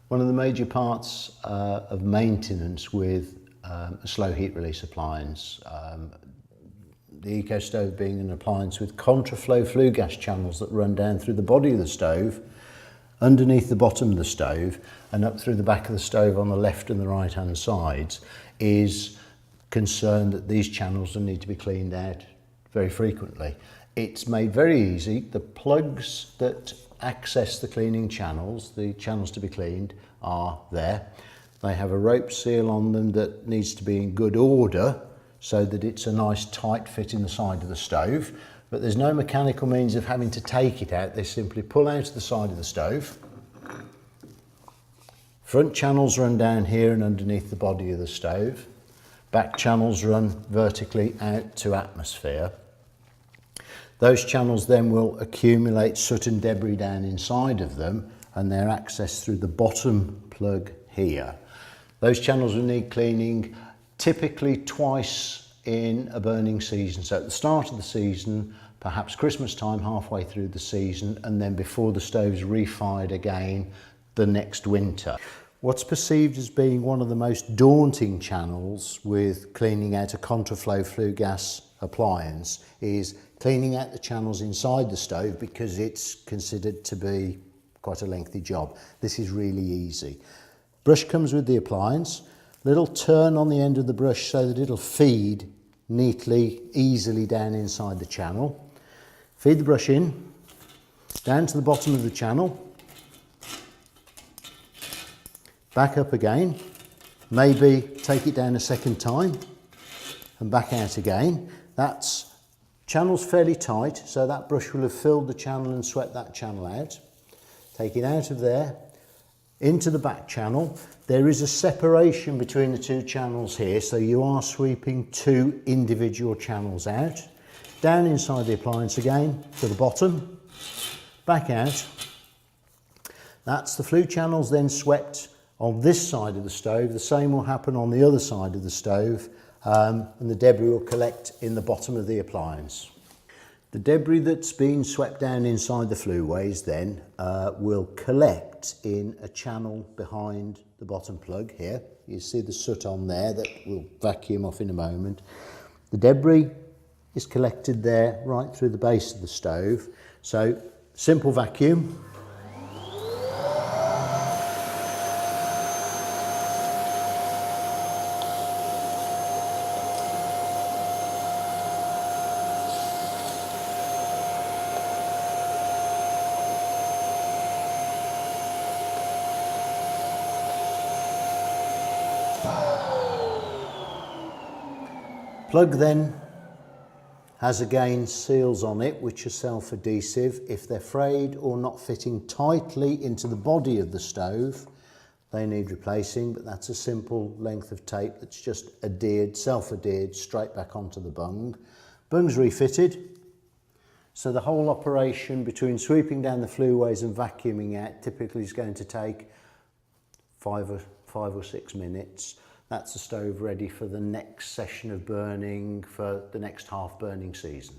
One of the major parts of maintenance with a slow heat release appliance, the Eco Stove being an appliance with contraflow flue gas channels that run down through the body of the stove, underneath the bottom of the stove and up through the back of the stove on the left and the right hand sides, is concerned that these channels will need to be cleaned out very frequently. It's made very easy. The plugs that access the cleaning channels, the channels to be cleaned, are there. They have a rope seal on them that needs to be in good order so that it's a nice tight fit in the side of the stove, but there's no mechanical means of having to take it out. They simply pull out the side of the stove. Front channels run down here and underneath the body of the stove. Back channels run vertically out to atmosphere. Those channels then will accumulate soot and debris down inside of them, and they're accessed through the bottom plug here. Those channels will need cleaning typically twice in a burning season. So at the start of the season, perhaps Christmas time, halfway through the season, and then before the stove's refired again the next winter. What's perceived as being one of the most daunting channels with cleaning out a contraflow flue gas appliance is cleaning out the channels inside the stove, because it's considered to be quite a lengthy job. This is really easy. Brush comes with the appliance. Little turn on the end of the brush so that it'll feed neatly, easily down inside the channel. Feed the brush in, down to the bottom of the channel, back up again, maybe take it down a second time and back out again. That's channel's fairly tight, so that brush will have filled the channel and swept that channel out. Take it out of there, into the back channel. There is a separation between the two channels here, so you are sweeping two individual channels out. Down inside the appliance again, to the bottom, back out. That's the flue channels then swept on this side of the stove. The same will happen on the other side of the stove, and the debris will collect in the bottom of the appliance. The debris that's been swept down inside the flueways then will collect in a channel behind the bottom plug here. You see the soot on there that we'll vacuum off in a moment. The debris is collected there right through the base of the stove. So simple vacuum. Plug then has again seals on it which are self-adhesive. If they're frayed or not fitting tightly into the body of the stove, they need replacing, but that's a simple length of tape that's just adhered, self-adhered straight back onto the bung. Bung's refitted, so the whole operation between sweeping down the flueways and vacuuming out typically is going to take 5 or 6 minutes. That's the stove ready for the next session of burning for the next half burning season.